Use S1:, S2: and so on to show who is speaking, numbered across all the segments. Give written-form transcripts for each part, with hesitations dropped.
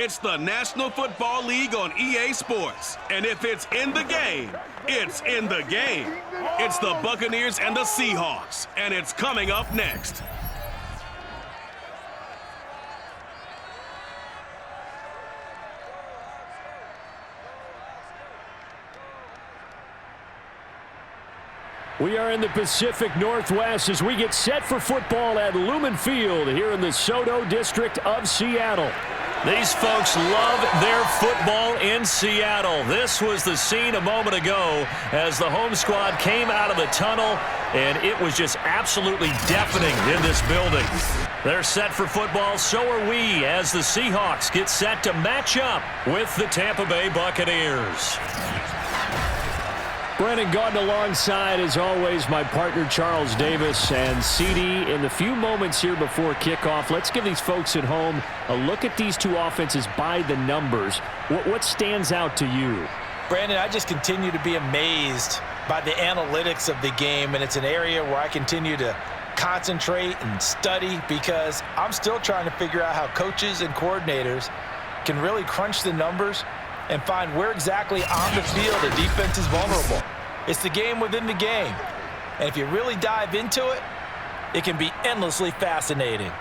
S1: It's the National Football League on EA Sports. And if it's in the game, it's in the game. It's the Buccaneers and the Seahawks, and it's coming up next.
S2: We are in the Pacific Northwest as we get set for football at Lumen Field here in the Soto District of Seattle.
S3: These folks love their football in Seattle. This was the scene a moment ago as the home squad came out of the tunnel, and it was just absolutely deafening in this building. They're set for football, so are we, as the Seahawks get set to match up with the Tampa Bay Buccaneers.
S2: Brennan Gaudin alongside, as always, my partner Charles Davis. And CD, in the few moments here before kickoff, let's give these folks at home a look at these two offenses by the numbers. What stands out to you?
S4: Brandon, I just continue to be amazed by the analytics of the game, and it's an area where I continue to concentrate and study because I'm still trying to figure out how coaches and coordinators can really crunch the numbers and find where exactly on the field a defense is vulnerable. It's the game within the game. And if you really dive into it, it can be endlessly fascinating.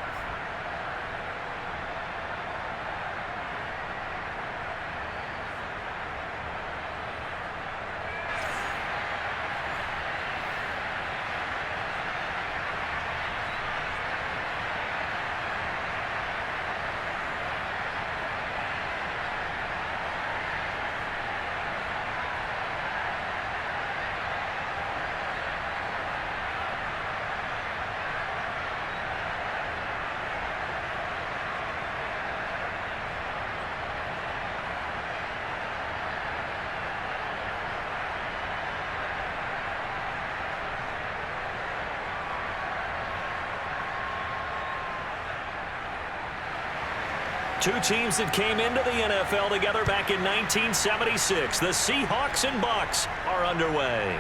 S3: Two teams that came into the NFL together back in 1976. The Seahawks and Bucs are underway.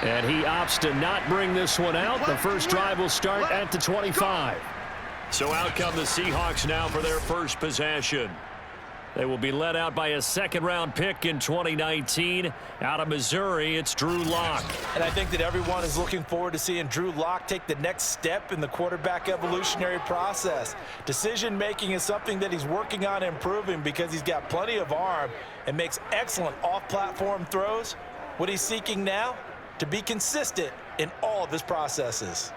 S2: And he opts to not bring this one out. The first drive will start at the 25.
S3: So out come the Seahawks now for their first possession. They will be led out by a second-round pick in 2019. Out of Missouri, it's Drew Lock.
S4: And I think that everyone is looking forward to seeing Drew Lock take the next step in the quarterback evolutionary process. Decision-making is something that he's working on improving because he's got plenty of arm and makes excellent off-platform throws. What he's seeking now? To be consistent in all of his processes.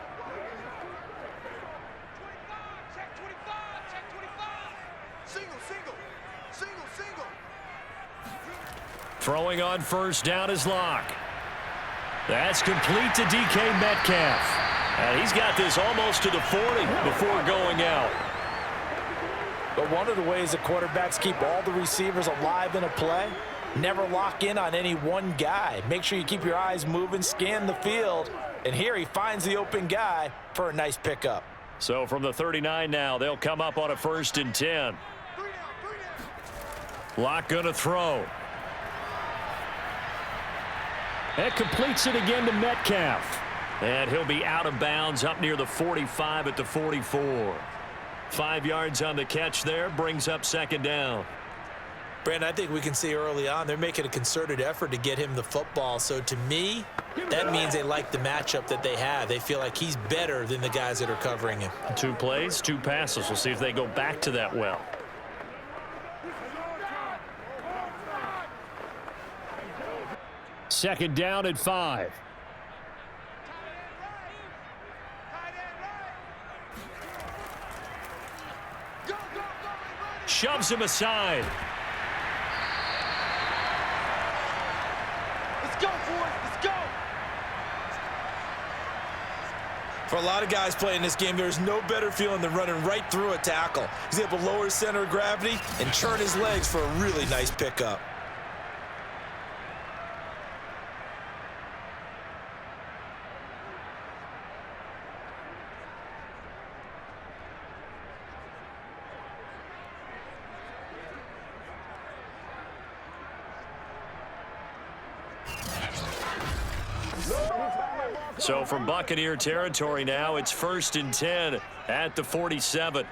S3: Throwing on first down is Lock. That's complete to DK Metcalf. And he's got this almost to the 40 before going out.
S4: But one of the ways that quarterbacks keep all the receivers alive in a play, never lock in on any one guy. Make sure you keep your eyes moving, scan the field. And here he finds the open guy for a nice pickup.
S3: So from the 39 now, they'll come up on a 1st and 10. Lock going to throw.
S2: That completes it again to Metcalf.
S3: And he'll be out of bounds up near the 45 at the 44. 5 yards on the catch there, brings up second down.
S4: Brandon, I think we can see early on they're making a concerted effort to get him the football. So to me, that means they like the matchup that they have. They feel like he's better than the guys that are covering him.
S3: 2 plays, 2 passes. We'll see if they go back to that well.
S2: Second down at 5.
S3: Shoves him aside.
S4: Let's go, boys. Let's go. For a lot of guys playing this game, there's no better feeling than running right through a tackle. He's able to lower his center of gravity and turn his legs for a really nice pickup.
S3: So from Buccaneer territory now, it's 1st and 10 at the 47.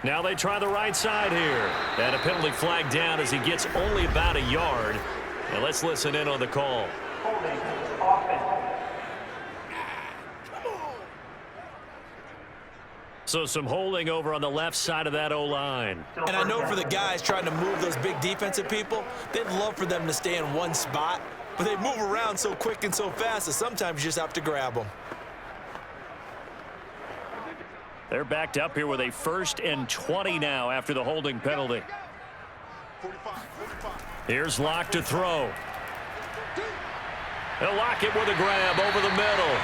S3: Now they try the right side here. And a penalty flag down as he gets only about a yard. Now let's listen in on the call. So some holding over on the left side of that O-line.
S4: And I know for the guys trying to move those big defensive people, they'd love for them to stay in one spot, but they move around so quick and so fast that sometimes you just have to grab them.
S3: They're backed up here with a 1st and 20 now after the holding penalty. Here's Locke to throw. They'll lock it with a grab over the middle.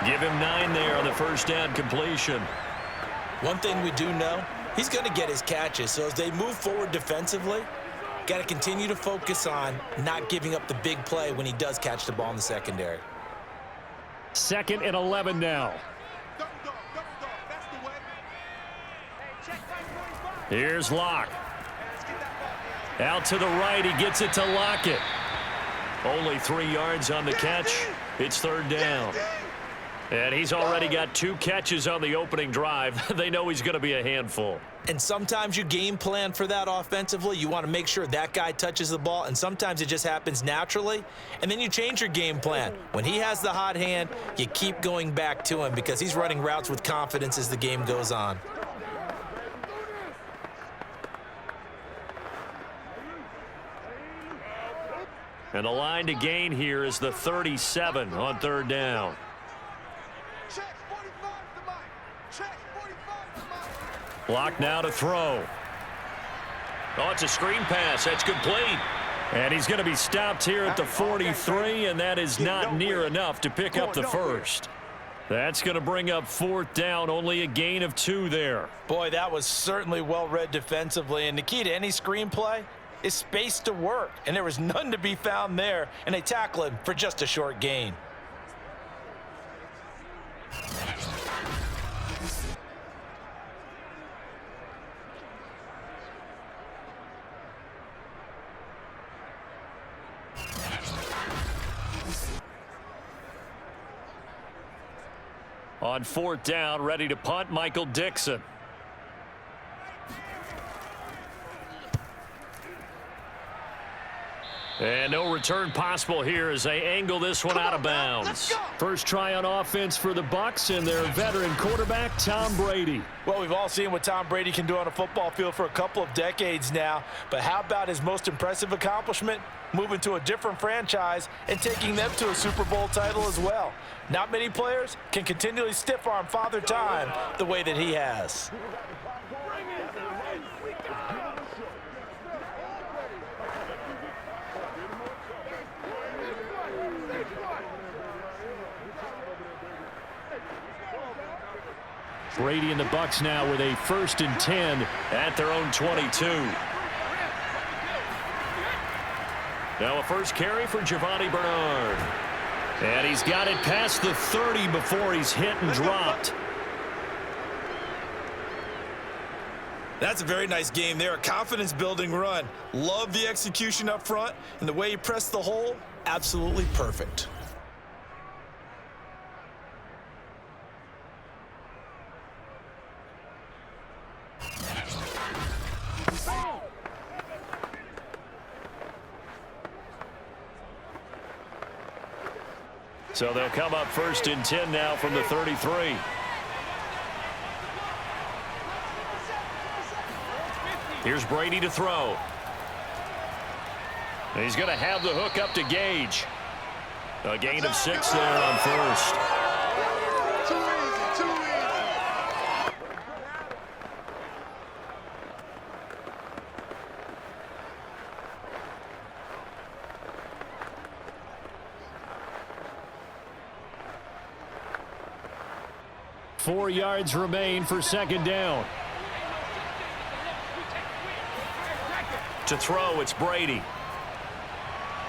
S3: Give him 9 there on the first down completion.
S4: One thing we do know, he's going to get his catches. So as they move forward defensively, got to continue to focus on not giving up the big play when he does catch the ball in the secondary.
S2: 2nd and 11 now.
S3: Here's Locke. Out to the right, he gets it to Lockett. Only 3 yards on the catch. It's 3rd down. And he's already got 2 catches on the opening drive. They know he's going to be a handful.
S4: And sometimes you game plan for that offensively. You want to make sure that guy touches the ball, and sometimes it just happens naturally. And then you change your game plan. When he has the hot hand, you keep going back to him because he's running routes with confidence as the game goes on.
S3: And the line to gain here is the 37 on 3rd down. Block now to throw. Oh, it's a screen pass. That's complete. And he's going to be stopped here at the 43, and that is not near enough to pick up the first. That's going to bring up 4th down, only a gain of 2 there.
S4: Boy, that was certainly well read defensively, and the key to any screen play is space to work, and there was none to be found there, and they tackle him for just a short gain.
S3: On 4th down, ready to punt, Michael Dixon. And no return possible here as they angle this one out of bounds.
S2: First try on offense for the Bucs and their veteran quarterback, Tom Brady.
S4: Well, we've all seen what Tom Brady can do on a football field for a couple of decades now. But how about his most impressive accomplishment? Moving to a different franchise and taking them to a Super Bowl title as well. Not many players can continually stiff-arm Father Time the way that he has.
S2: Brady and the Bucs now with a 1st and 10
S3: at their own 22. Now a first carry for Giovanni Bernard. And he's got it past the 30 before he's hit and dropped.
S4: That's a very nice game there, a confidence-building run. Love the execution up front, and the way he pressed the hole, absolutely perfect.
S3: So they'll come up 1st and 10 now from the 33. Here's Brady to throw. And he's going to have the hook up to Gage. A gain of 6 there on 1st.
S2: Four yards remain for 2nd down.
S3: To throw, it's Brady.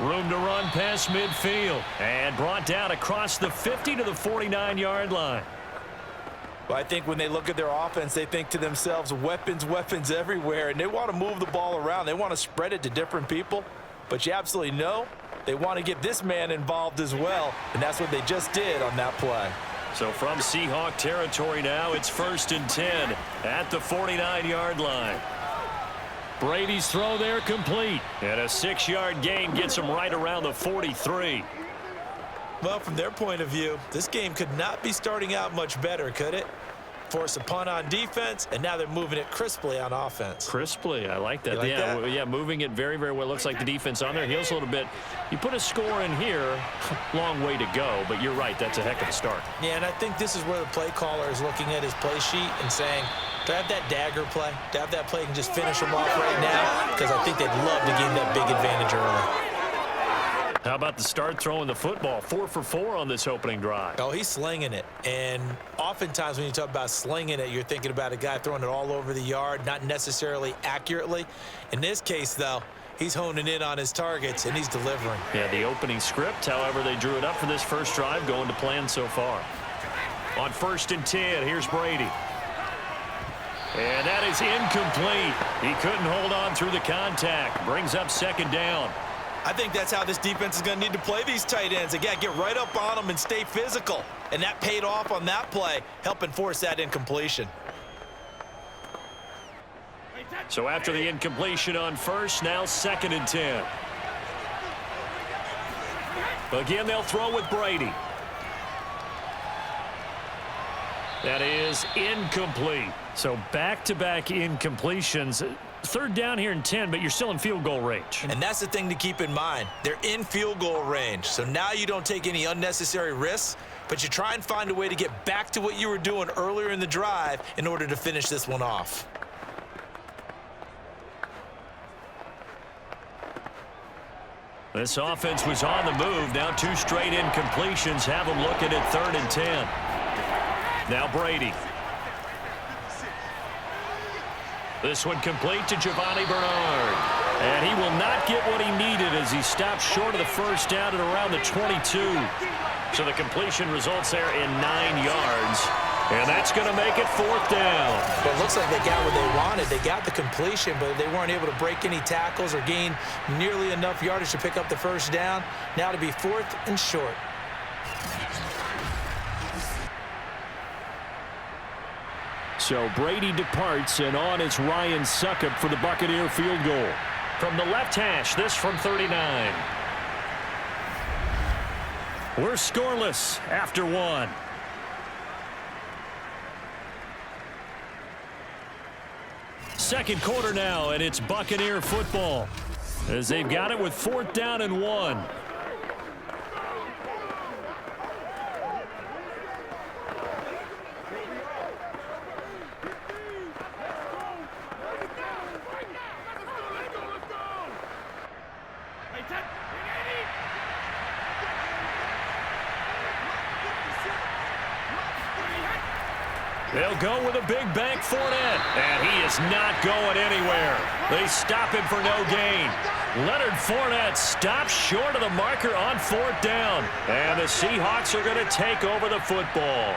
S3: Room to run past midfield. And brought down across the 50 to the 49-yard line.
S4: Well, I think when they look at their offense, they think to themselves, weapons, weapons everywhere, and they want to move the ball around. They want to spread it to different people. But you absolutely know they want to get this man involved as well, and that's what they just did on that play.
S3: So from Seahawk territory now, it's 1st and 10 at the 49-yard line.
S2: Brady's throw there complete.
S3: And a 6-yard gain gets him right around the 43.
S4: Well, from their point of view, this game could not be starting out much better, could it? Force a punt on defense, and now they're moving it crisply on offense.
S2: Crisply, I like that.
S4: You like
S2: yeah,
S4: that?
S2: Yeah, moving it very, very well. Looks like the defense on their heels a little bit. You put a score in here, long way to go, but you're right, that's a heck of a start.
S4: Yeah, and I think this is where the play caller is looking at his play sheet and saying, do I have that dagger play? Do I have that play and just finish them off right now? Because I think they'd love to gain that big advantage early.
S3: How about the start throwing the football? 4 for 4 on this opening drive.
S4: Oh, he's slinging it. And oftentimes when you talk about slinging it, you're thinking about a guy throwing it all over the yard, not necessarily accurately. In this case, though, he's honing in on his targets, and he's delivering.
S2: Yeah, the opening script, however, they drew it up for this first drive, going to plan so far.
S3: On 1st and 10, here's Brady. And that is incomplete. He couldn't hold on through the contact. Brings up 2nd down.
S4: I think that's how this defense is going to need to play these tight ends. They got to get right up on them and stay physical. And that paid off on that play, helping force that incompletion.
S3: So after the incompletion on 1st, now 2nd and 10. Again, they'll throw with Brady. That is incomplete.
S2: So back-to-back incompletions. 3rd down here and 10, but you're still in field goal range.
S4: And that's the thing to keep in mind. They're in field goal range. So now you don't take any unnecessary risks, but you try and find a way to get back to what you were doing earlier in the drive in order to finish this one off.
S3: This offense was on the move. Now 2 straight incompletions have them looking at 3rd and 10. Now Brady. This one complete to Giovanni Bernard. And he will not get what he needed as he stopped short of the 1st down at around the 22. So the completion results there in 9 yards. And that's going to make it 4th down.
S4: Well, it looks like they got what they wanted. They got the completion, but they weren't able to break any tackles or gain nearly enough yardage to pick up the 1st down. Now to be 4th and short.
S2: So Brady departs, and on it's Ryan Succop for the Buccaneer field goal.
S3: From the left hash, this from 39. We're scoreless after 1. Second quarter now, and it's Buccaneer football as they've got it with 4th down and 1. They'll go with a big bank Fournette, and he is not going anywhere. They stop him for no gain. Leonard Fournette stops short of the marker on 4th down, and the Seahawks are going to take over the football.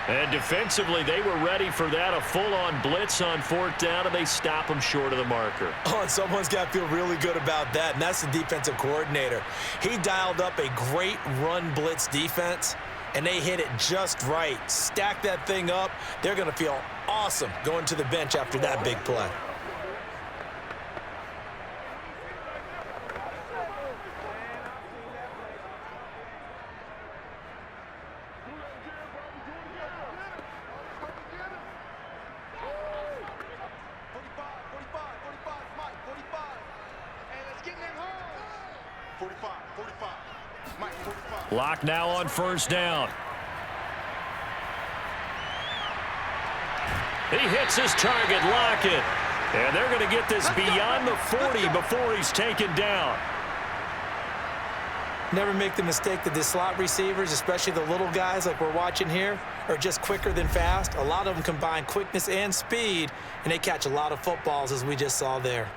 S3: And defensively, they were ready for that, a full-on blitz on 4th down, and they stop him short of the marker.
S4: Oh, and someone's got to feel really good about that, and that's the defensive coordinator. He dialed up a great run blitz defense, and they hit it just right. Stack that thing up. They're going to feel awesome going to the bench after that big play.
S3: Lock now on 1st down. He hits his target, Lockett. And they're going to get this beyond the 40 before he's taken down.
S4: Never make the mistake that the slot receivers, especially the little guys like we're watching here, are just quicker than fast. A lot of them combine quickness and speed, and they catch a lot of footballs, as we just saw there.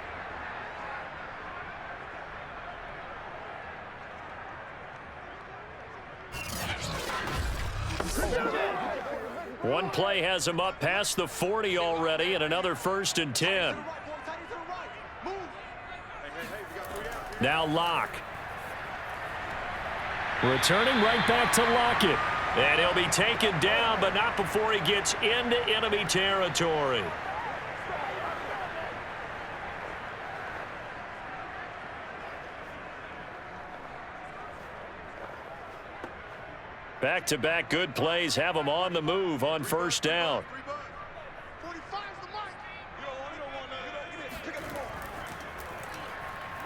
S3: One play has him up past the 40 already, and another 1st and 10. Now Locke.
S2: Returning right back to Lockett.
S3: And he'll be taken down, but not before he gets into enemy territory. Back-to-back good plays have him on the move on first down.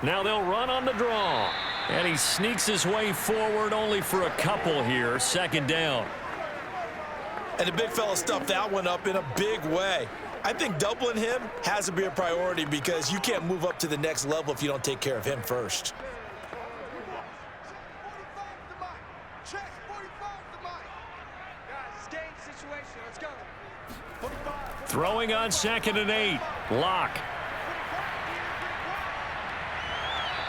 S3: Now they'll run on the draw. And he sneaks his way forward only for a couple here. Second down.
S4: And the big fella stuffed that one up in a big way. I think doubling him has to be a priority because you can't move up to the next level if you don't take care of him first.
S3: Throwing on 2nd and 8. Lock.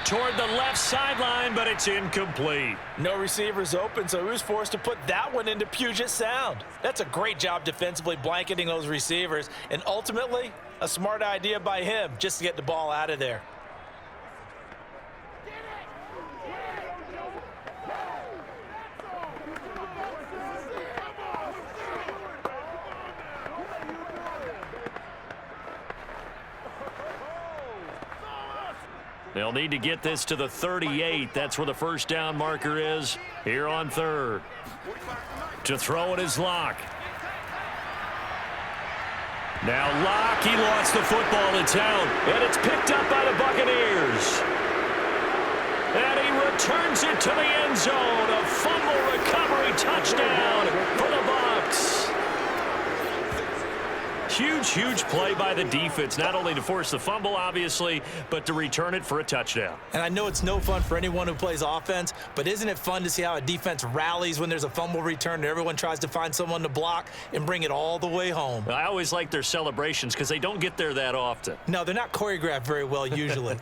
S3: Toward the left sideline, but it's incomplete.
S4: No receivers open, so he was forced to put that one into Puget Sound. That's a great job defensively blanketing those receivers, and ultimately, a smart idea by him just to get the ball out of there.
S3: They'll need to get this to the 38. That's where the first down marker is here on 3rd. To throw it is Locke. Now Locke, he lost the football in town, and it's picked up by the Buccaneers. And he returns it to the end zone. A fumble recovery touchdown for the Bucs. Huge play by the defense, not only to force the fumble, obviously, but to return it for a touchdown.
S4: And I know it's no fun for anyone who plays offense, but isn't it fun to see how a defense rallies when there's a fumble return and everyone tries to find someone to block and bring it all the way home?
S3: I always like their celebrations because they don't get there that often.
S4: No, they're not choreographed very well usually.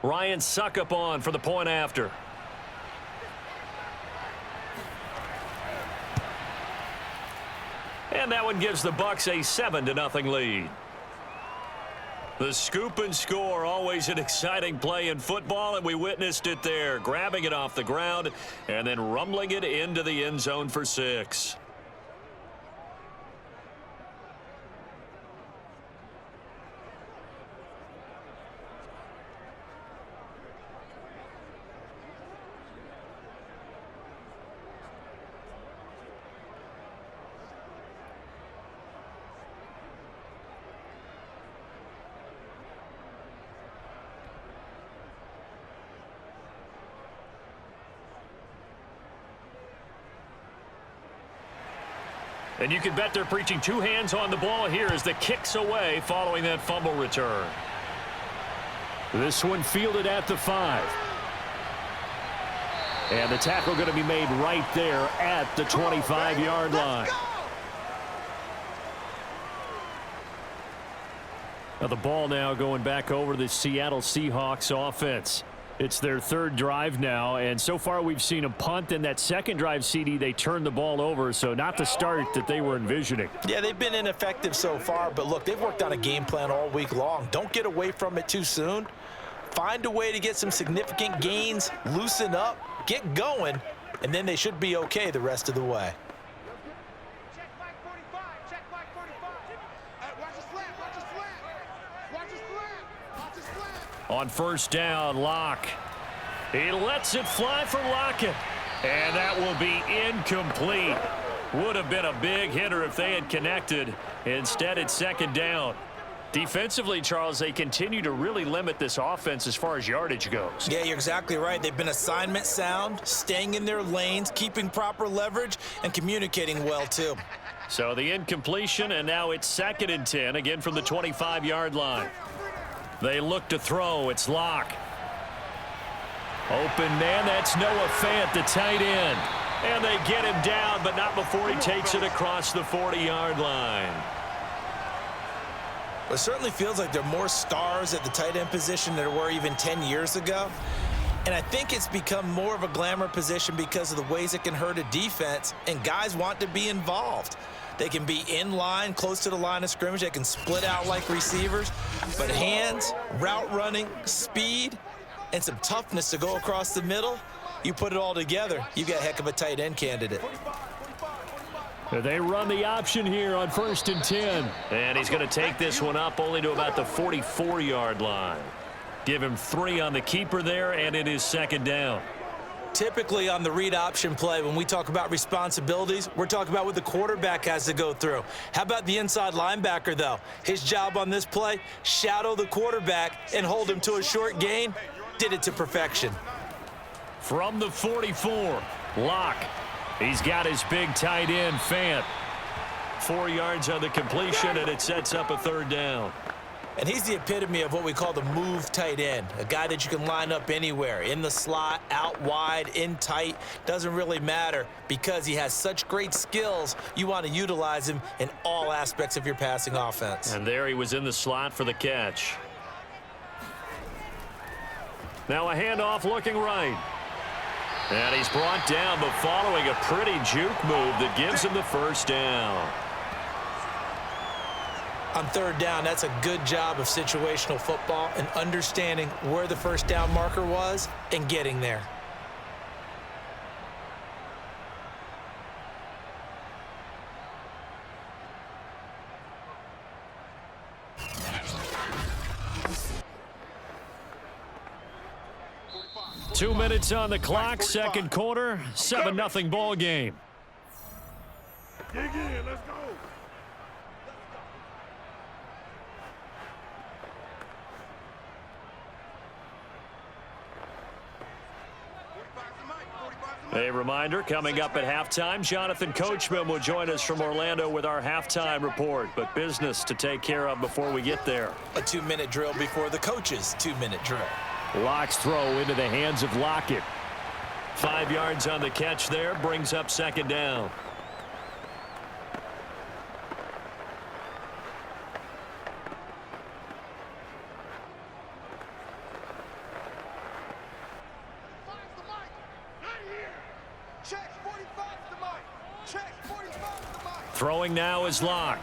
S3: Ryan Suckup on for the point after. And that one gives the Bucs a 7-0 lead. The scoop and score, always an exciting play in football, and we witnessed it there, grabbing it off the ground and then rumbling it into the end zone for 6. And you can bet they're preaching 2 hands on the ball here as the kick's away following that fumble return.
S2: This one fielded at the 5. And the tackle going to be made right there at the 25-yard line. Now the ball now going back over to the Seattle Seahawks offense. It's their 3rd drive now, and so far we've seen a punt. In that second drive, CD, they turned the ball over, so not the start that they were envisioning.
S4: Yeah, they've been ineffective so far, but look, they've worked on a game plan all week long. Don't get away from it too soon. Find a way to get some significant gains, loosen up, get going, and then they should be okay the rest of the way.
S3: On first down, Locke. He lets it fly for Lockett. And that will be incomplete. Would have been a big hitter if they had connected. Instead, it's second down. Defensively, Charles, they continue to really limit this offense as far as yardage goes.
S4: Yeah, you're exactly right. They've been assignment sound, staying in their lanes, keeping proper leverage, and communicating well, too.
S3: So the incompletion, and now it's 2nd and 10, again from the 25-yard line. They look to throw. It's Locke. Open man. That's Noah Fant, the tight end. And they get him down, but not before he takes it across the 40-yard line.
S4: It certainly feels like there are more stars at the tight end position than there were even 10 years ago. And I think it's become more of a glamour position because of the ways it can hurt a defense, and guys want to be involved. They can be in line, close to the line of scrimmage. They can split out like receivers. But hands, route running, speed, and some toughness to go across the middle, you put it all together, you got a heck of a tight end candidate.
S2: They run the option here on 1st and 10.
S3: And he's going to take this one up only to about the 44-yard line. Give him 3 on the keeper there, and it is 2nd down.
S4: Typically on the read option play, when we talk about responsibilities, we're talking about what the quarterback has to go through. How about the inside linebacker, though? His job on this play, shadow the quarterback and hold him to a short gain. Did it to perfection.
S3: From the 44, Locke. He's got his big tight end, Fant. 4 yards on the completion, and it sets up a 3rd down.
S4: And he's the epitome of what we call the move tight end, a guy that you can line up anywhere, in the slot, out wide, in tight, doesn't really matter because he has such great skills. You want to utilize him in all aspects of your passing offense.
S3: And there he was in the slot for the catch. Now a handoff looking right. And he's brought down, but following a pretty juke move that gives him the 1st down.
S4: On 3rd down, that's a good job of situational football and understanding where the 1st down marker was and getting there.
S2: Two minutes on the clock, 2nd quarter, 7-0 ball game.
S5: Dig in, let's go.
S3: A reminder, coming up at halftime, Jonathan Coachman will join us from Orlando with our halftime report, but business to take care of before we get there.
S4: A 2-minute drill before the coach's 2-minute drill.
S2: Locke's throw into the hands of Lockett.
S3: 5 yards on the catch there, brings up 2nd down. Throwing now is Locke.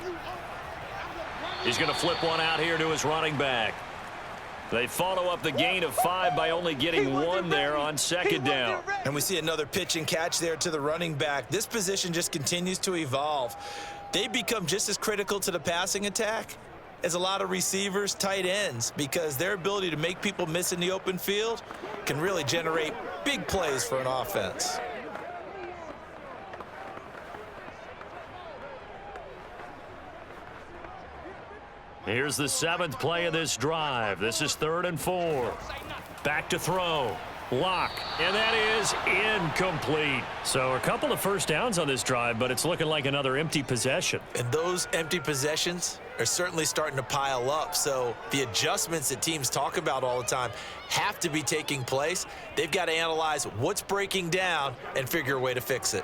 S3: He's going to flip one out here to his running back. They follow up the gain of 5 by only getting 1 there on 2nd down.
S4: And we see another pitch and catch there to the running back. This position just continues to evolve. They become just as critical to the passing attack as a lot of receivers, tight ends, because their ability to make people miss in the open field can really generate big plays for an offense.
S3: Here's the 7th play of this drive. This is 3rd and 4. Back to throw. Locke, and that is incomplete.
S2: So a couple of 1st downs on this drive, but it's looking like another empty possession.
S4: And those empty possessions are certainly starting to pile up. So the adjustments that teams talk about all the time have to be taking place. They've got to analyze what's breaking down and figure a way to fix it.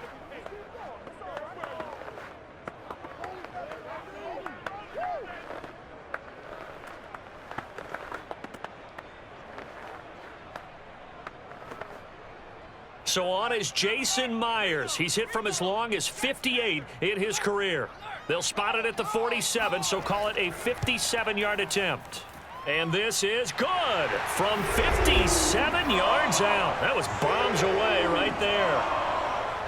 S3: So on is Jason Myers. He's hit from as long as 58 in his career. They'll spot it at the 47, so call it a 57-yard attempt. And this is good from 57 yards out. That was bombs away right there.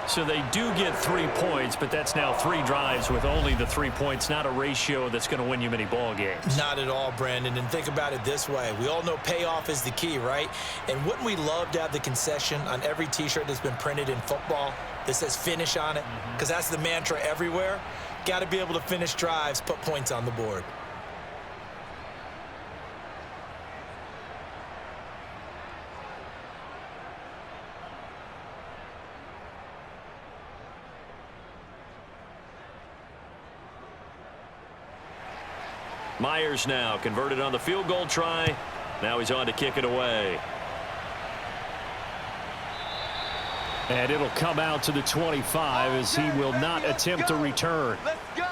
S2: So they do get 3 points, but that's now 3 drives with only the 3 points, not a ratio that's going to win you many ball games.
S4: Not at all, Brandon. And think about it this way. We all know payoff is the key, right? And wouldn't we love to have the concession on every T-shirt that's been printed in football that says finish on it? Because that's the mantra everywhere. Got to be able to finish drives, put points on the board.
S3: Myers now converted on the field goal try. Now he's on to kick it away.
S2: And it'll come out to the 25 as he will not attempt a return.
S5: Let's go.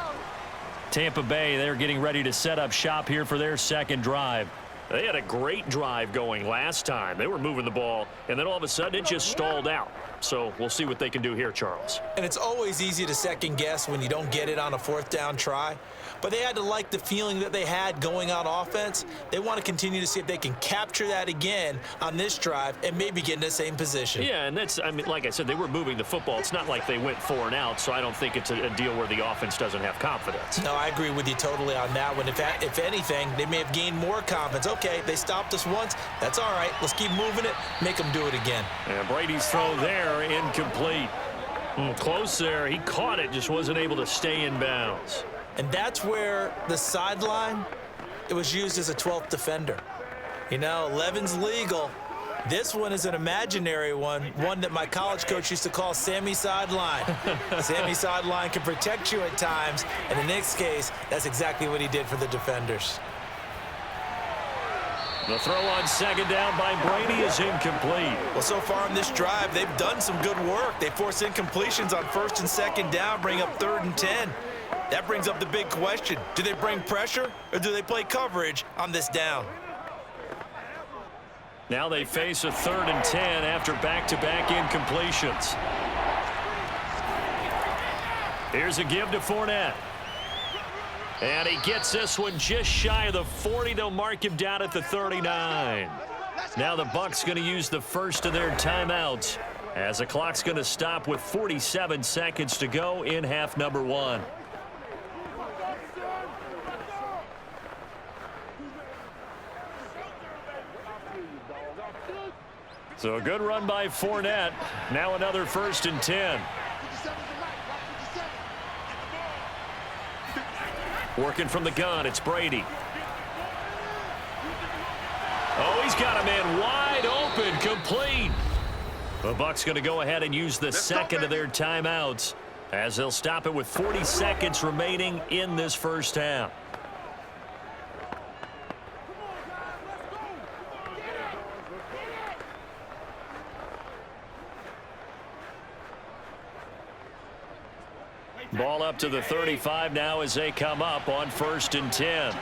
S2: Tampa Bay, they're getting ready to set up shop here for their 2nd drive.
S3: They had a great drive going last time. They were moving the ball, and then all of a sudden it just stalled out. So we'll see what they can do here, Charles.
S4: And it's always easy to second guess when you don't get it on a fourth down try. But they had to like the feeling that they had going on offense. They want to continue to see if they can capture that again on this drive and maybe get in the same position.
S3: Yeah, and that's, I mean, like I said, they were moving the football. It's not like they went 4 and out, so I don't think it's a deal where the offense doesn't have confidence.
S4: No, I agree with you totally on that one. If anything, they may have gained more confidence. Okay, they stopped us once. That's all right. Let's keep moving it. Make them do it again.
S3: And Brady's throw there, incomplete. Close there. He caught it, just wasn't able to stay in bounds.
S4: And that's where the sideline, it was used as a 12th defender. You know, 11's legal. This one is an imaginary one that my college coach used to call Sammy Sideline. Sammy Sideline can protect you at times, and in this case, that's exactly what he did for the defenders.
S3: The throw on second down by Brady is incomplete.
S4: Well, so far in this drive, they've done some good work. They force incompletions on first and second down, bring up 3rd and 10. That brings up the big question. Do they bring pressure or do they play coverage on this down?
S3: Now they face a 3rd and 10 after back-to-back incompletions. Here's a give to Fournette. And he gets this one just shy of the 40. They'll mark him down at the 39. Now the Bucs going to use the first of their timeouts as the clock's going to stop with 47 seconds to go in half number 1. So a good run by Fournette. Now another 1st and 10. Working from the gun, it's Brady. Oh, he's got a man wide open, complete. The Bucs going to go ahead and use the second of their timeouts as they'll stop it with 40 seconds remaining in this first half. Ball up to the 35 now as they come up on 1st and 10.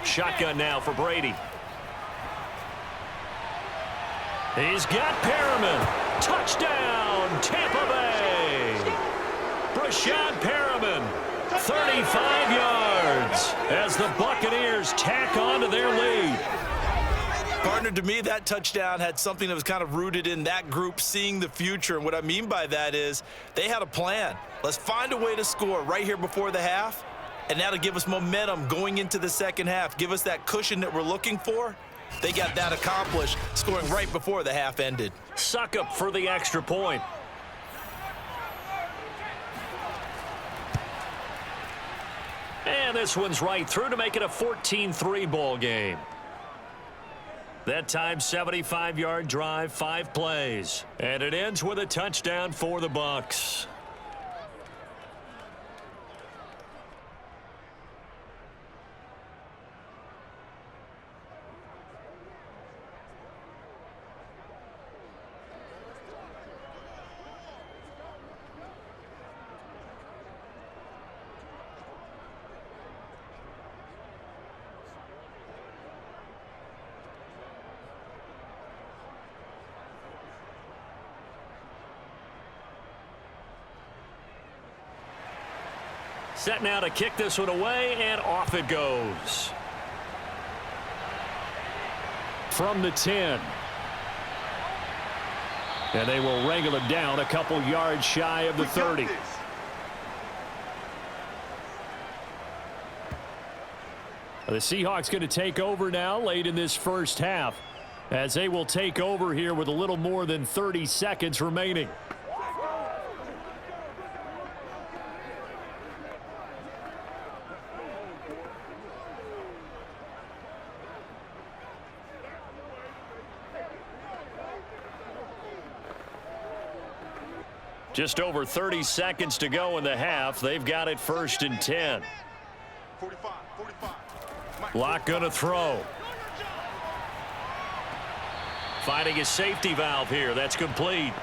S3: Shotgun now for Brady. He's got Perriman. Touchdown, Tampa Bay. Brashad Perriman, 35 yards as the Buccaneers tack on to their lead.
S4: Partner, to me, that touchdown had something that was kind of rooted in that group seeing the future. And what I mean by that is they had a plan. Let's find a way to score right here before the half, and that'll give us momentum going into the second half. Give us that cushion that we're looking for. They got that accomplished, scoring right before the half ended.
S3: Suck up for the extra point. And this one's right through to make it a 14-3 ball game. That time, 75-yard drive, 5 plays. And it ends with a touchdown for the Bucs. Set now to kick this one away, and off it goes. From the 10. And they will wrangle it down a couple yards shy of the 30. The Seahawks going to take over now late in this first half as they will take over here with a little more than 30 seconds remaining. Just over 30 seconds to go in the half. They've got it 1st and 10.
S5: 45.
S3: Lock going to throw. Finding a safety valve here. That's complete.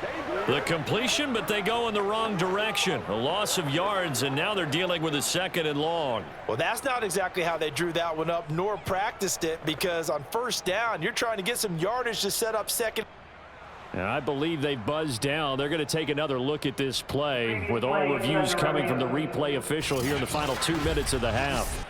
S3: The completion, but they go in the wrong direction. A loss of yards, and now they're dealing with a 2nd and long.
S4: Well, that's not exactly how they drew that one up, nor practiced it, because on 1st down, you're trying to get some yardage to set up 2nd.
S2: And I believe they buzzed down. They're going to take another look at this play with all reviews coming from the replay official here in the final 2 minutes of the half.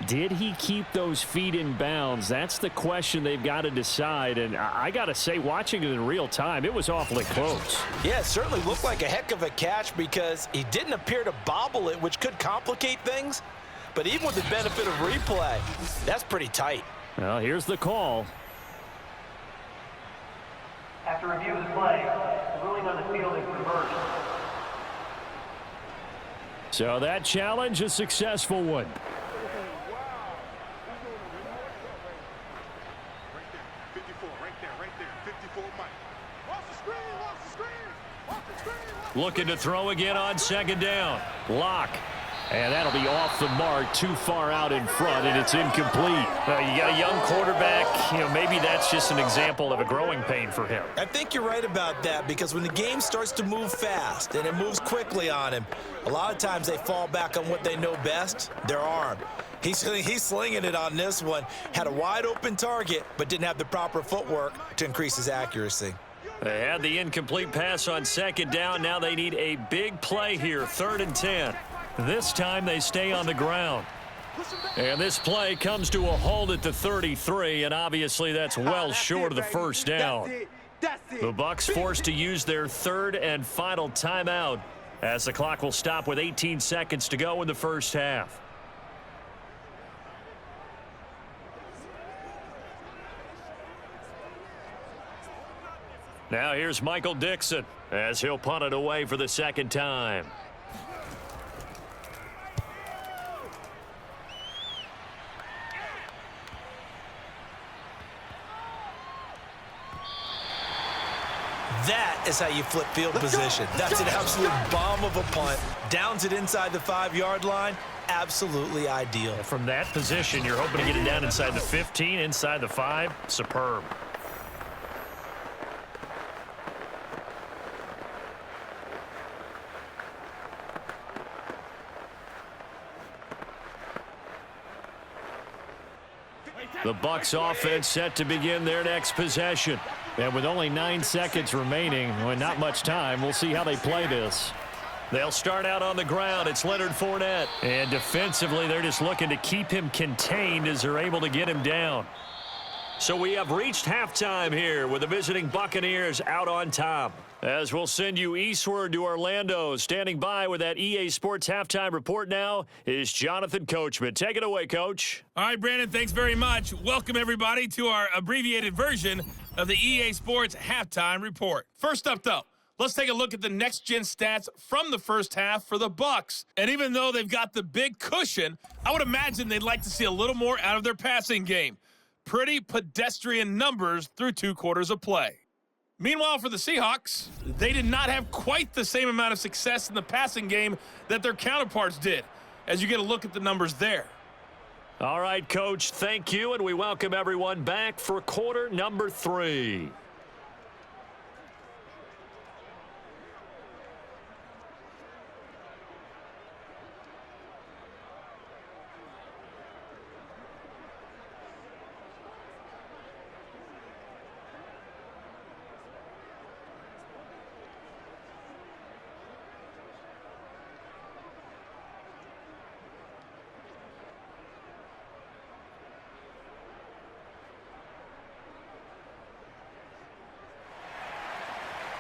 S2: Did he keep those feet in bounds? That's the question they've got to decide. And I got to say, watching it in real time, it was awfully close.
S4: Yeah, it certainly looked like a heck of a catch because he didn't appear to bobble it, which could complicate things. But even with the benefit of replay, that's pretty tight.
S2: Well, here's the call.
S6: After review of the play, the ruling on the field is reversed.
S2: So that challenge, a successful one.
S3: Looking to throw again on 2nd down. Lock.
S2: And that'll be off the mark, too far out in front, and it's incomplete.
S3: You got a young quarterback. Maybe that's just an example of a growing pain for him.
S4: I think you're right about that because when the game starts to move fast and it moves quickly on him, a lot of times they fall back on what they know best, their arm. He's slinging it on this one. Had a wide open target, but didn't have the proper footwork to increase his accuracy.
S3: They had the incomplete pass on 2nd down. Now they need a big play here, 3rd and 10. This time they stay on the ground. And this play comes to a halt at the 33, and obviously that's well short of the 1st down. The Bucs forced to use their 3rd and final timeout as the clock will stop with 18 seconds to go in the 1st half. Now here's Michael Dixon as he'll punt it away for the 2nd time.
S4: That is how you flip field position. That's an absolute bomb of a punt. Downs it inside the 5-yard line. Absolutely ideal.
S3: From that position, you're hoping to get it down inside the 15, inside the 5. Superb. The Bucs offense set to begin their next possession. And with only 9 seconds remaining, well, not much time, we'll see how they play this. They'll start out on the ground. It's Leonard Fournette. And defensively, they're just looking to keep him contained as they're able to get him down. So we have reached halftime here with the visiting Buccaneers out on top. As we'll send you eastward to Orlando, standing by with that EA Sports halftime report now is Jonathan Coachman. Take it away, Coach.
S7: All right, Brandon, thanks very much. Welcome, everybody, to our abbreviated version of the EA Sports halftime report. First up, though, let's take a look at the next-gen stats from the first half for the Bucs. And even though they've got the big cushion, I would imagine they'd like to see a little more out of their passing game. Pretty pedestrian numbers through 2 quarters of play. Meanwhile, for the Seahawks, they did not have quite the same amount of success in the passing game that their counterparts did, as you get a look at the numbers there.
S3: All right, Coach, thank you, and we welcome everyone back for quarter number 3.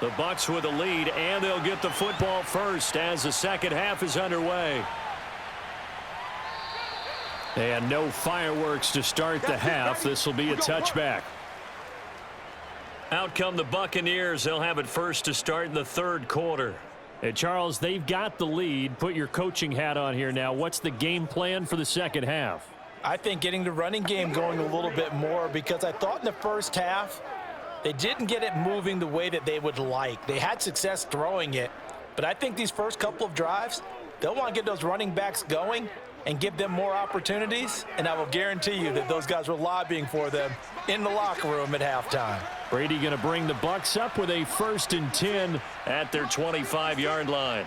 S3: The Bucs with a lead, and they'll get the football first as the second half is underway. And no fireworks to start the half. This will be a touchback. Out come the Buccaneers. They'll have it first to start in the 3rd quarter.
S2: Hey, Charles, they've got the lead. Put your coaching hat on here now. What's the game plan for the second half?
S4: I think getting the running game going a little bit more because I thought in the first half they didn't get it moving the way that they would like. They had success throwing it, but I think these first couple of drives, they'll want to get those running backs going and give them more opportunities, and I will guarantee you that those guys were lobbying for them in the locker room at halftime.
S2: Brady going to bring the Bucs up with a 1st and 10
S3: at their 25-yard line.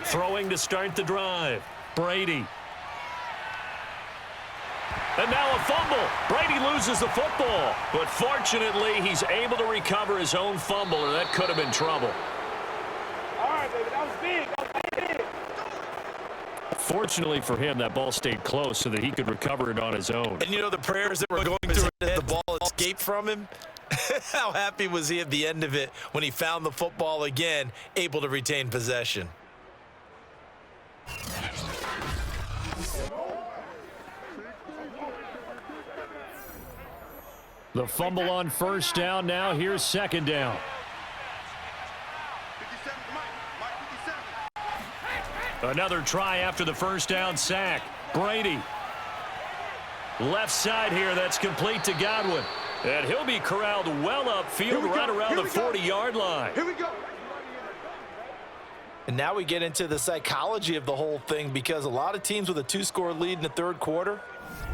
S3: Throwing to start the drive. Brady. And now a fumble. Brady loses the football. But fortunately, he's able to recover his own fumble, or that could have been trouble.
S5: All right, baby, that was big. That was big.
S2: Fortunately for him, that ball stayed close so that he could recover it on his own.
S4: And you know the prayers that were going through as the ball escaped from him? How happy was he at the end of it when he found the football again, able to retain possession?
S2: The fumble on 1st down. Now here's 2nd down.
S3: Another try after the 1st down sack. Brady. Left side here, that's complete to Godwin. And he'll be corralled well upfield right around the 40-yard line.
S5: Here we go.
S4: And now we get into the psychology of the whole thing, because a lot of teams with a 2-score lead in the 3rd quarter,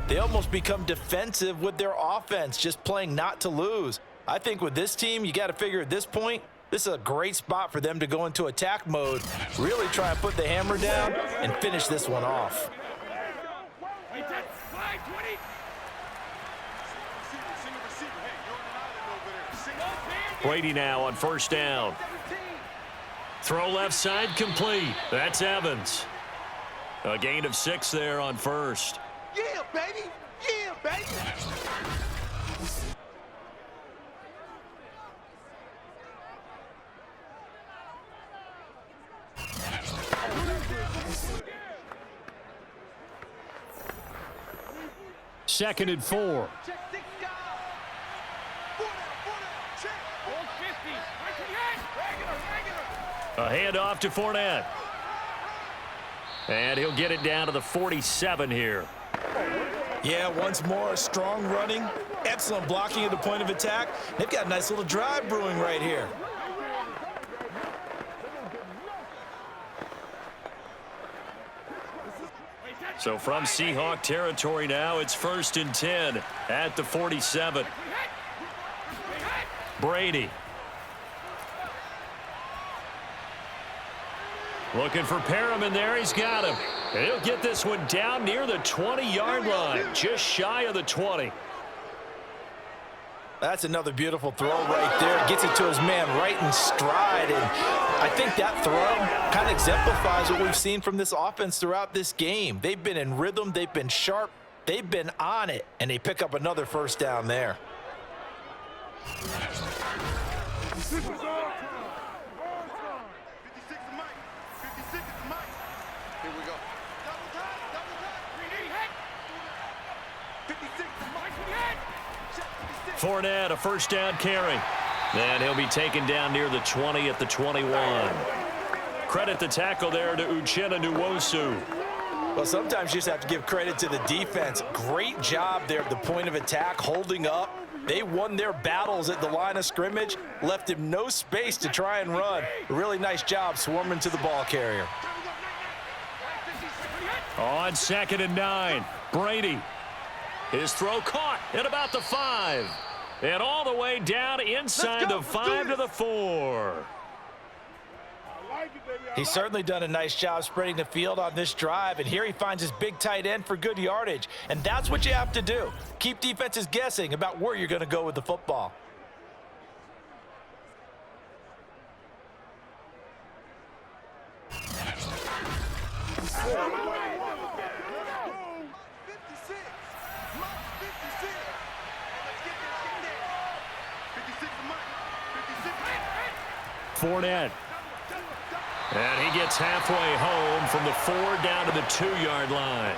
S4: they almost become defensive with their offense, just playing not to lose. I think with this team, you got to figure at this point, this is a great spot for them to go into attack mode, really try and put the hammer down and finish this one off.
S3: Brady now on 1st down. Throw left side complete. That's Evans. A gain of 6 there on 1st.
S5: Yeah, baby. Yeah, baby.
S2: Second and 4.
S3: A handoff to Fournette. And he'll get it down to the 47 here.
S4: Yeah, once more, strong running, excellent blocking at the point of attack. They've got a nice little drive brewing right here.
S3: So from Seahawk territory now, it's 1st and 10 at the 47. Brady. Looking for Perriman there. He's got him. And he'll get this one down near the 20-yard line, just shy of the 20.
S4: That's another beautiful throw right there. Gets it to his man right in stride. And I think that throw kind of exemplifies what we've seen from this offense throughout this game. They've been in rhythm. They've been sharp. They've been on it. And they pick up another 1st down there.
S5: This is all time. All time. 56 is Mike. 56 is Mike. Here we go. Double time. Double time. 56 is Mike.
S3: Fournette, a 1st down carry. And he'll be taken down near the 20 at the 21. Credit the tackle there to Uchenna Nwosu.
S4: Well, sometimes you just have to give credit to the defense. Great job there at the point of attack, holding up. They won their battles at the line of scrimmage, left him no space to try and run. A really nice job swarming to the ball carrier.
S3: On 2nd and 9, Brady. His throw caught at about the 5. And all the way down inside the 5 to the 4.
S4: He's certainly done a nice job spreading the field on this drive, and here he finds his big tight end for good yardage. And that's what you have to do. Keep defenses guessing about where you're going to go with the football.
S2: Fournette.
S3: And he gets halfway home from the 4 down to the 2-yard line.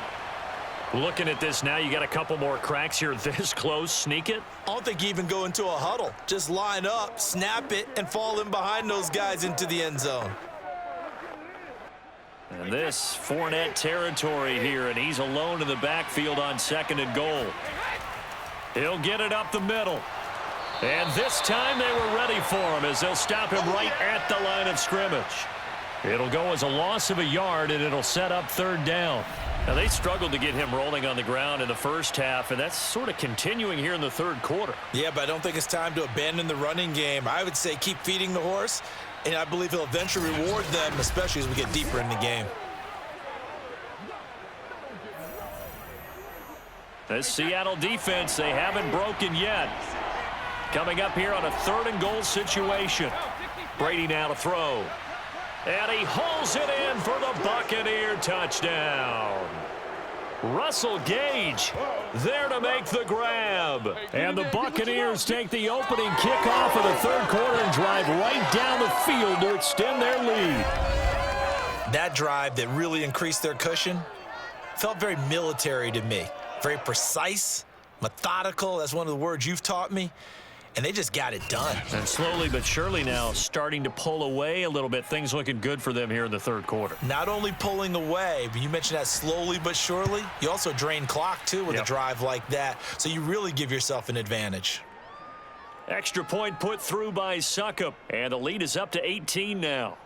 S3: Looking at this now, you got a couple more cracks here this close. Sneak it.
S4: I don't think you even go into a huddle. Just line up, snap it, and fall in behind those guys into the end zone.
S3: And this Fournette territory here, and he's alone in the backfield on 2nd and goal. He'll get it up the middle. And this time they were ready for him as they'll stop him right at the line of scrimmage. It'll go as a loss of a yard, and it'll set up third down.
S2: Now, they struggled to get him rolling on the ground in the first half, and that's sort of continuing here in the third quarter.
S4: Yeah, but I don't think it's time to abandon the running game. I would say keep feeding the horse, and I believe he'll eventually reward them, especially as we get deeper in the game.
S2: This Seattle defense, they haven't broken yet. Coming up here on a 3rd and goal situation. Brady now to throw. And he hauls it in for the Buccaneer touchdown. Russell Gage there to make the grab. And the Buccaneers take the opening kickoff of the third quarter and drive right down the field to extend their lead.
S4: That drive that really increased their cushion felt very military to me. Very precise, methodical. That's one of the words you've taught me. And they just got it done.
S2: And slowly but surely now starting to pull away a little bit. Things looking good for them here in the third quarter.
S4: Not only pulling away, but you mentioned that slowly but surely. You also drain clock, too, with a drive like that. So you really give yourself an advantage.
S2: Extra point put through by Suckup. And the lead is up to 18 now.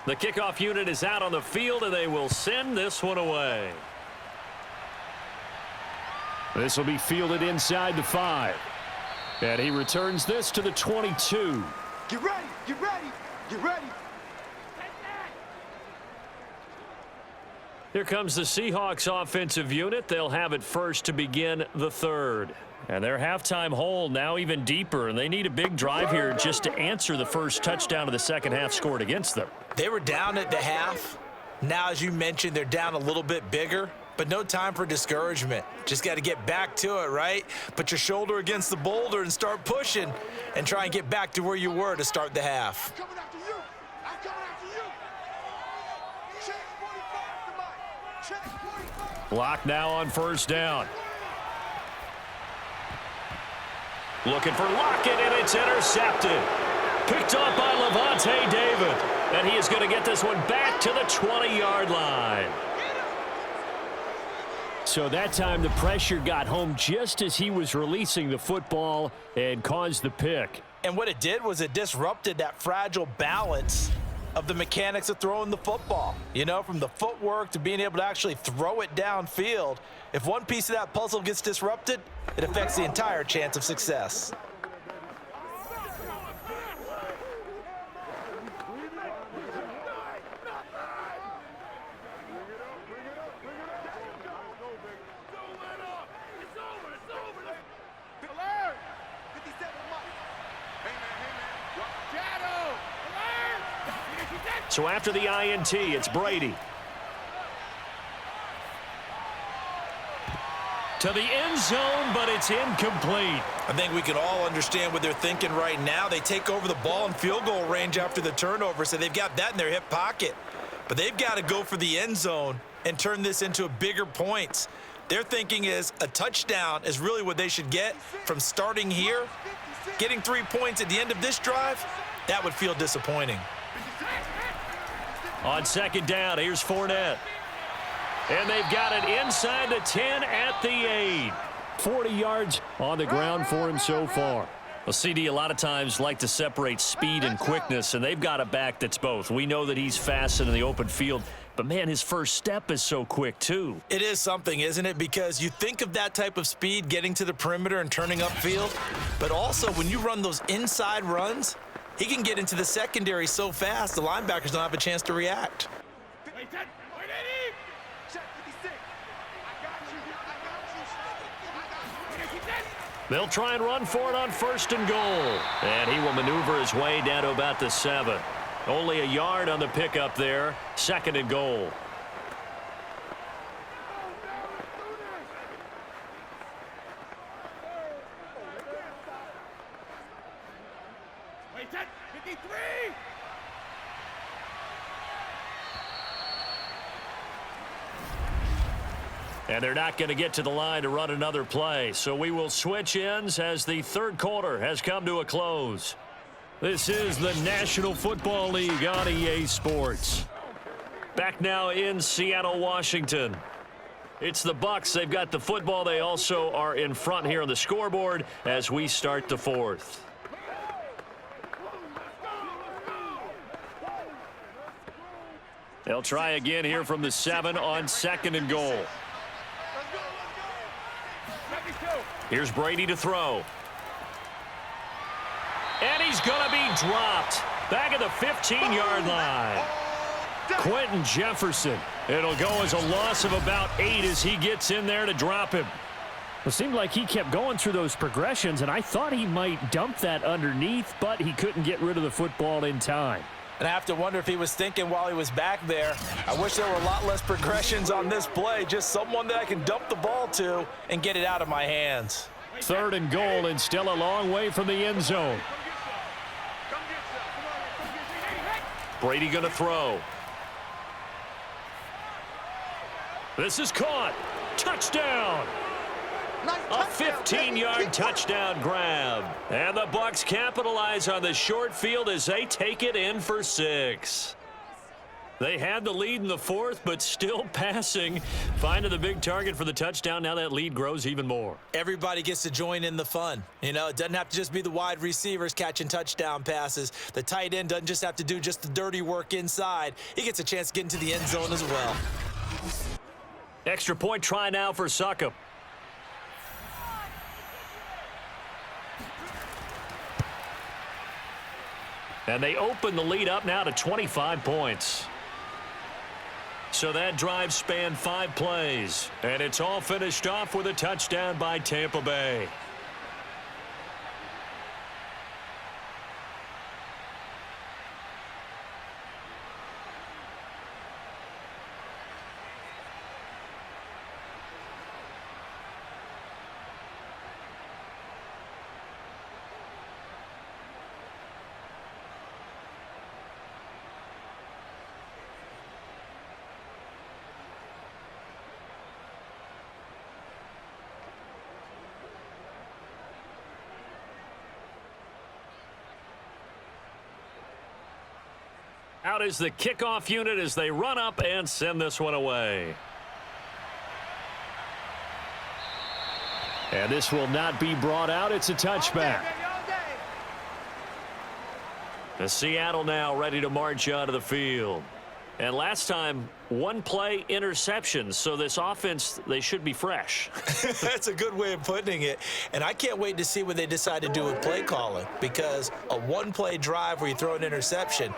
S2: The kickoff unit is out on the field, and they will send this one away. This will be fielded inside the 5. And he returns this to the 22.
S5: Get ready, get ready, get ready.
S2: Here comes the Seahawks offensive unit. They'll have it first to begin the third. And their halftime hole now even deeper, and they need a big drive here just to answer the first touchdown of the second half scored against them.
S4: They were down at the half. Now, as you mentioned, they're down a little bit bigger, but no time for discouragement. Just got to get back to it, right? Put your shoulder against the boulder and start pushing and try and get back to where you were to start the half.
S5: I'm coming after you. I'm coming after you. Check 45 to Mike. Check 45.
S2: Block now on first down. Looking for Lockett, and it's intercepted. Picked off by Levante David. And he is going to get this one back to the 20-yard line. So that time the pressure got home just as he was releasing the football and caused the pick.
S4: And what it did was it disrupted that fragile balance of the mechanics of throwing the football. You know, from the footwork to being able to actually throw it downfield. If one piece of that puzzle gets disrupted, it affects the entire chance of success.
S2: So after the INT, it's Brady. To the end zone, but it's incomplete.
S4: I think we can all understand what they're thinking right now. They take over the ball in field goal range after the turnover, so they've got that in their hip pocket. But they've got to go for the end zone and turn this into bigger points. Their thinking is a touchdown is really what they should get from starting here. Getting 3 points at the end of this drive, that would feel disappointing.
S2: On second down, here's Fournette. And they've got it inside the 10 at the 8. 40 yards on the ground for him so far. Well, CD a lot of times like to separate speed and quickness, and they've got a back that's both. We know that he's fast in the open field, but, man, his first step is so quick, too.
S4: It is something, isn't it? Because you think of that type of speed getting to the perimeter and turning upfield, but also when you run those inside runs, he can get into the secondary so fast the linebackers don't have a chance to react.
S2: They'll try and run for it on first and goal. And he will maneuver his way down to about the 7. Only a yard on the pickup there. Second and goal.
S3: And they're not going to get to the line to run another play. So we will switch ends as the third quarter has come to a close. This is the National Football League on EA Sports. Back now in Seattle, Washington. It's the Bucs. They've got the football. They also are in front here on the scoreboard as we start the fourth. They'll try again here from the 7 on 2nd and goal. Here's Brady to throw. And he's going to be dropped. Back at the 15-yard line. Quentin Jefferson. It'll go as a loss of about 8 as he gets in there to drop him.
S2: It seemed like he kept going through those progressions, and I thought he might dump that underneath, but he couldn't get rid of the football in time.
S4: And I have to wonder if he was thinking while he was back there, I wish there were a lot less progressions on this play, just someone that I can dump the ball to and get it out of my hands.
S2: 3rd and goal, and still a long way from the end zone.
S3: Brady going to throw. This is caught. Touchdown. A 15-yard touchdown grab. And the Bucs capitalize on the short field as they take it in for 6. They had the lead in the 4th, but still passing. Finding the big target for the touchdown. Now that lead grows even more.
S4: Everybody gets to join in the fun. You know, it doesn't have to just be the wide receivers catching touchdown passes. The tight end doesn't just have to do just the dirty work inside. He gets a chance to get into the end zone as well.
S3: Extra point try now for Succop. And they open the lead up now to 25 points. So that drive spanned 5 plays. And it's all finished off with a touchdown by Tampa Bay. Out is the kickoff unit as they run up and send this one away.
S2: And this will not be brought out. It's a touchback.
S3: The Seattle now ready to march out of the field. And last time, 1 play interception. So this offense, they should be fresh.
S4: That's a good way of putting it. And I can't wait to see what they decide to do with play calling, because a 1-play drive where you throw an interception,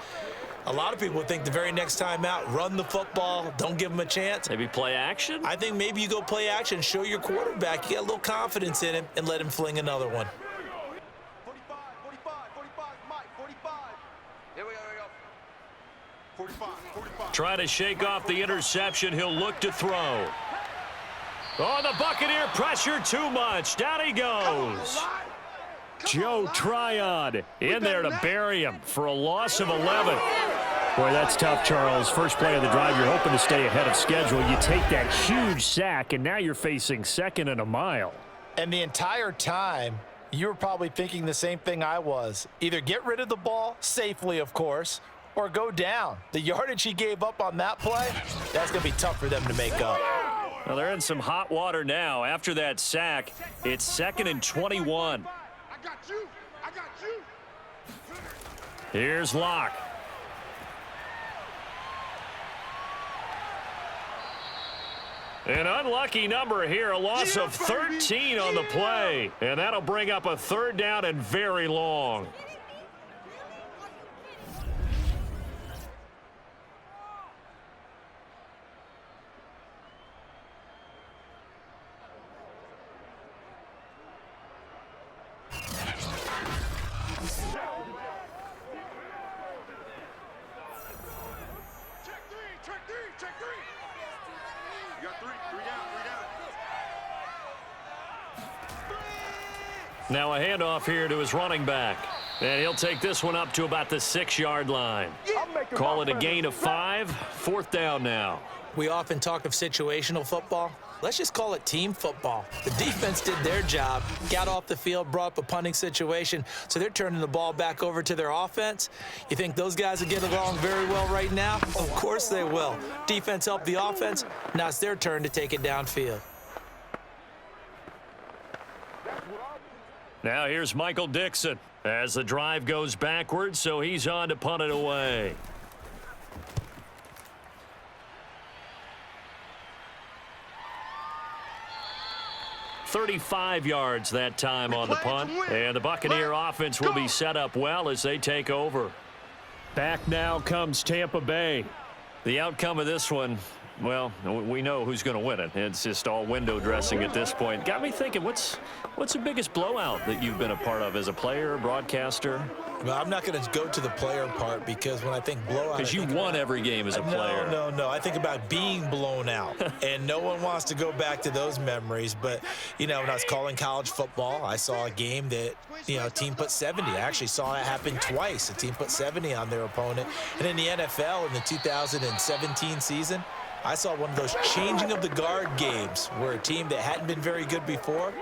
S4: a lot of people think the very next time out, run the football, don't give them a chance.
S3: Maybe play action?
S4: I think maybe you go play action, show your quarterback, you get a little confidence in him, and let him fling another one.
S5: 45, 45, 45, Mike, 45. Here we go. 45, 45.
S3: Trying to shake off the interception. He'll look to throw. Oh, the Buccaneer pressure too much. Down he goes.
S2: Joe Tryon in there to bury him for a loss of 11. Boy, that's tough, Charles. First play of the drive, you're hoping to stay ahead of schedule. You take that huge sack, and now you're facing 2nd and a mile.
S4: And the entire time, you were probably thinking the same thing I was. Either get rid of the ball, safely, of course, or go down. The yardage he gave up on that play, that's going to be tough for them to make up.
S3: Well, they're in some hot water now. After that sack, it's 2nd and 21.
S5: I got you.
S3: Here's Locke. An unlucky number here, a loss of 13 on the play. And that'll bring up a 3rd down and very long.
S5: Check three. You got 3 down.
S3: Now a handoff here to his running back. And he'll take this one up to about the 6-yard line. Call it a gain of 5. 4th down now.
S4: We often talk of situational football. Let's just call it team football. The defense did their job, got off the field, brought up a punting situation, so they're turning the ball back over to their offense. You think those guys will get along very well right now? Of course they will. Defense helped the offense. Now it's their turn to take it downfield.
S3: Now here's Michael Dixon as the drive goes backwards, so he's on to punt it away. .35 yards that time on the punt, and the Buccaneer offense will be set up well as they take over.
S2: Back now comes Tampa Bay.
S3: The outcome of this one, well, we know who's going to win it. It's just all window dressing at this point. Got me thinking, what's the biggest blowout that you've been a part of as a player, broadcaster?
S4: Well, I'm not going to go to the player part because when I think blowout...
S3: Because you won every game as a player.
S4: No. I think about being blown out, and no one wants to go back to those memories. But, you know, when I was calling college football, I saw a game that, you know, a team put 70. I actually saw it happen twice. A team put 70 on their opponent. And in the NFL in the 2017 season, I saw one of those changing of the guard games where a team that hadn't been very good before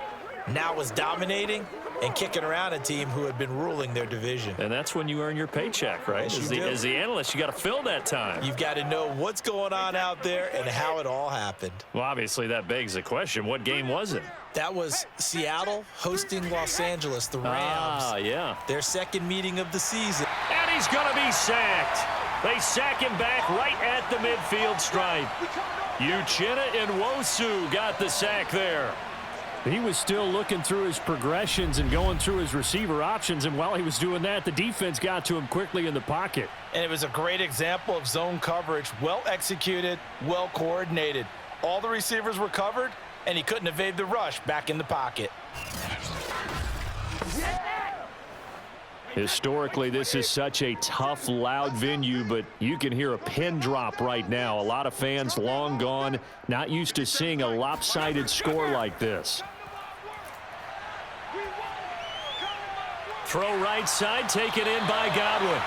S4: now was dominating and kicking around a team who had been ruling their division.
S3: And that's when you earn your paycheck, right?
S4: Yes,
S3: As the analyst, you got to fill that time.
S4: You've got to know what's going on out there and how it all happened.
S3: Well, obviously, that begs the question, what game was it?
S4: That was Seattle hosting Los Angeles, the Rams.
S3: Ah, yeah.
S4: Their second meeting of the season.
S3: And he's going to be sacked. They sack him back right at the midfield stripe. Uchenna Nwosu got the sack there.
S2: He was still looking through his progressions and going through his receiver options, and while he was doing that, the defense got to him quickly in the pocket.
S4: And it was a great example of zone coverage, well executed, well coordinated. All the receivers were covered, and he couldn't evade the rush back in the pocket.
S2: Historically, this is such a tough, loud venue, but you can hear a pin drop right now. A lot of fans long gone, not used to seeing a lopsided score like this.
S3: Throw right side, taken in by Godwin.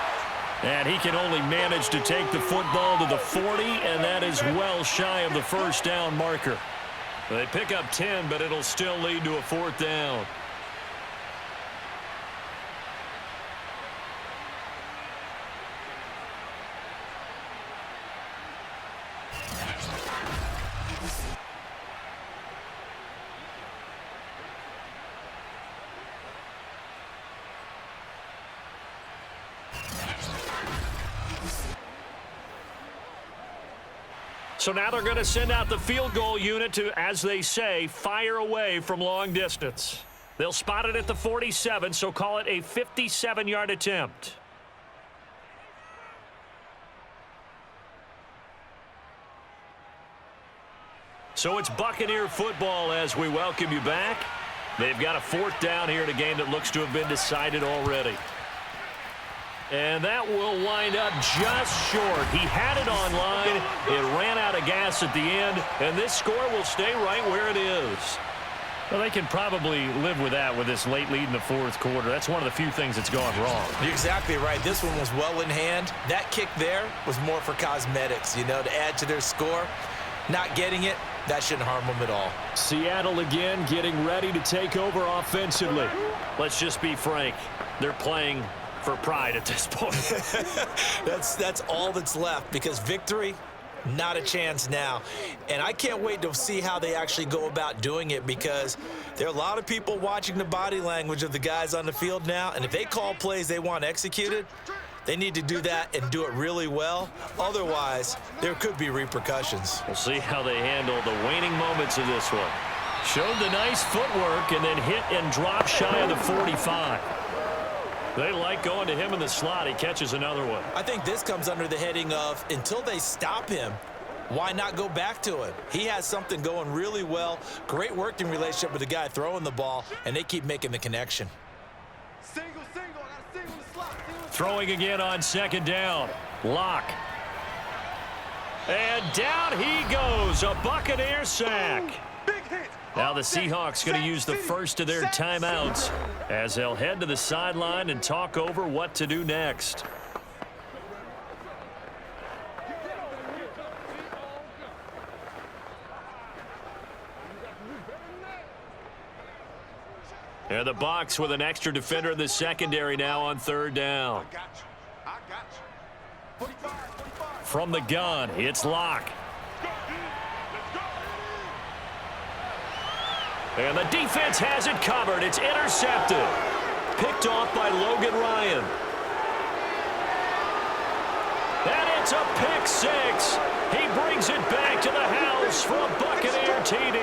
S3: And he can only manage to take the football to the 40, and that is well shy of the first down marker. They pick up 10, but it'll still lead to a 4th down. So now they're going to send out the field goal unit to, as they say, fire away from long distance. They'll spot it at the 47, so call it a 57-yard attempt. So it's Buccaneer football as we welcome you back. They've got a 4th down here in a game that looks to have been decided already. And that will wind up just short. He had it on line. It ran out of gas at the end, and this score will stay right where it is.
S2: Well, they can probably live with that with this late lead in the 4th quarter. That's one of the few things that's gone wrong.
S4: You're exactly right. This one was well in hand. That kick there was more for cosmetics, you know, to add to their score. Not getting it, that shouldn't harm them at all.
S2: Seattle again getting ready to take over offensively.
S3: Let's just be frank. They're playing for pride at this point.
S4: That's all that's left, because victory, not a chance now. And I can't wait to see how they actually go about doing it, because there are a lot of people watching the body language of the guys on the field now, and if they call plays they want executed, they need to do that and do it really well. Otherwise, there could be repercussions.
S3: We'll see how they handle the waning moments of this one. Showed the nice footwork and then hit and drop shy of the 45. They like going to him in the slot. He catches another one.
S4: I think this comes under the heading of, until they stop him, why not go back to it? He has something going really well. Great working relationship with the guy throwing the ball, and they keep making the connection.
S5: Single, I got a single in the slot.
S3: Throwing again on 2nd down. Lock. And down he goes. A Buccaneer sack.
S5: Big hit.
S3: Now the Seahawks going to use the first of their timeouts as they'll head to the sideline and talk over what to do next. And the Bucs with an extra defender in the secondary now on third down. From the gun, it's Locke. And the defense has it covered. It's intercepted. Picked off by Logan Ryan. And it's a pick six. He brings it back to the house for a Buccaneer TD.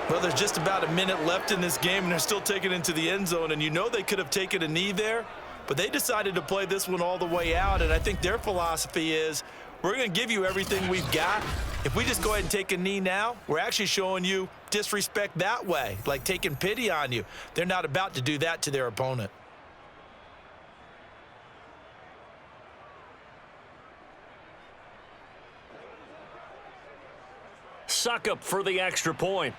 S4: Well, there's just about a minute left in this game, and they're still taking it into the end zone. And you know they could have taken a knee there, but they decided to play this one all the way out. And I think their philosophy is, we're going to give you everything we've got. If we just go ahead and take a knee now, we're actually showing you disrespect that way, like taking pity on you. They're not about to do that to their opponent.
S3: Suckup for the extra point.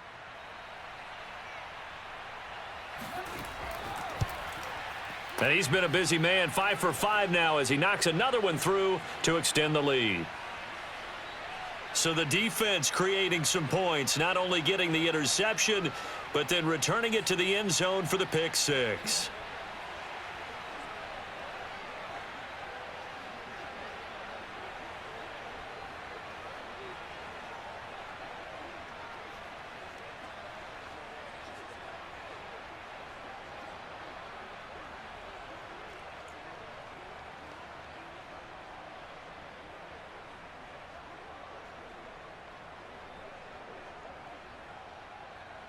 S3: And he's been a busy man, 5 for 5 now as he knocks another one through to extend the lead. So the defense creating some points, not only getting the interception, but then returning it to the end zone for the pick six.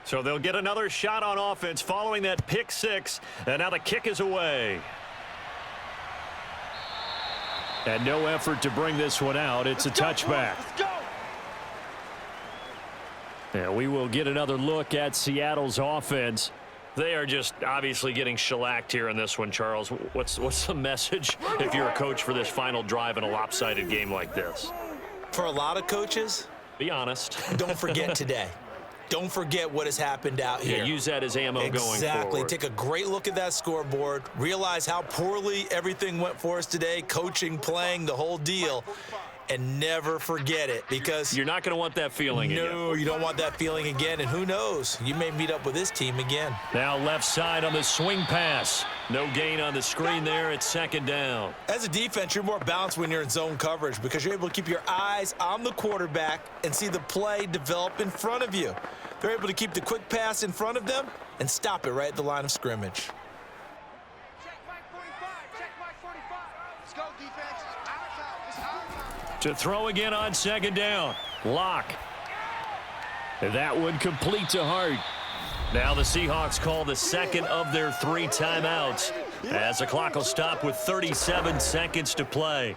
S3: So they'll get another shot on offense following that pick six, and now the kick is away.
S2: And no effort to bring this one out. It's a touchback. And we will get another look at Seattle's offense.
S3: They are just obviously getting shellacked here in this one, Charles. What's the message if you're a coach for this final drive in a lopsided game like this?
S4: For a lot of coaches,
S3: be honest.
S4: Don't forget today. Don't forget what has happened out here.
S3: Yeah, use that as ammo going forward.
S4: Exactly. Take a great look at that scoreboard. Realize how poorly everything went for us today, coaching, playing, the whole deal. And never forget it, because
S3: you're not going to want that feeling again.
S4: No, you don't want that feeling again. And who knows? You may meet up with this team again.
S3: Now left side on the swing pass. No gain on the screen there. It's second down.
S4: As a defense, you're more balanced when you're in zone coverage because you're able to keep your eyes on the quarterback and see the play develop in front of you. They're able to keep the quick pass in front of them and stop it right at the line of scrimmage.
S5: Let's go, defense. It's our time.
S3: To throw again on second down. Locke.
S2: That one complete to Hart.
S3: Now the Seahawks call the second of their 3 timeouts as the clock will stop with 37 seconds to play.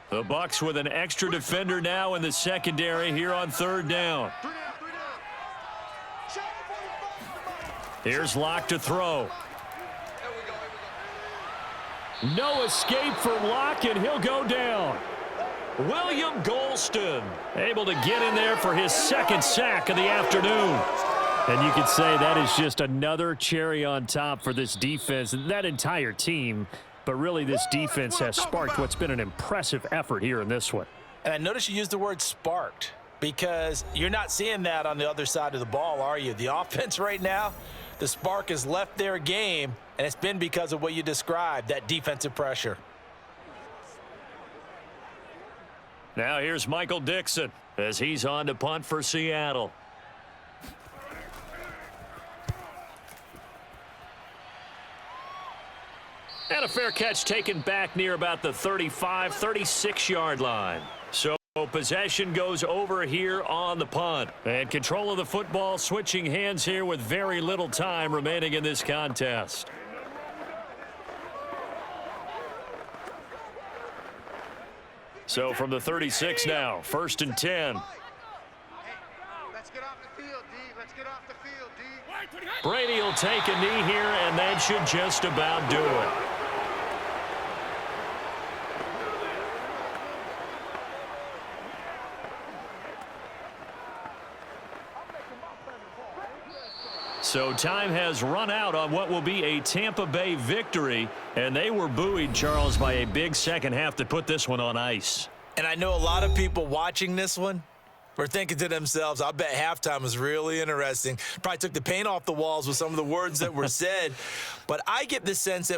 S3: The Bucs with an extra defender now in the secondary here on third down. Here's Locke to throw.
S2: No escape from Locke, and he'll go down.
S3: William Golston able to get in there for his second sack of the afternoon.
S2: And you could say that is just another cherry on top for this defense and that entire team. But really, this defense has sparked what's been an impressive effort here in this one.
S4: And I notice you used the word sparked because you're not seeing that on the other side of the ball, are you? The offense right now, the spark has left their game, and it's been because of what you described, that defensive pressure.
S3: Now here's Michael Dixon as he's on to punt for Seattle. And a fair catch taken back near about the 35, 36-yard line. So possession goes over here on the punt. And control of the football switching hands here with very little time remaining in this contest. So from the 36 now, 1st and 10.
S5: Let's get off the field, D. Let's get off the field, D.
S3: Brady will take a knee here, and that should just about do it. So time has run out on what will be a Tampa Bay victory, and they were buoyed, Charles, by a big second half to put this one on ice.
S4: And I know a lot of people watching this one were thinking to themselves, I bet halftime was really interesting. Probably took the paint off the walls with some of the words that were said. But I get the sense that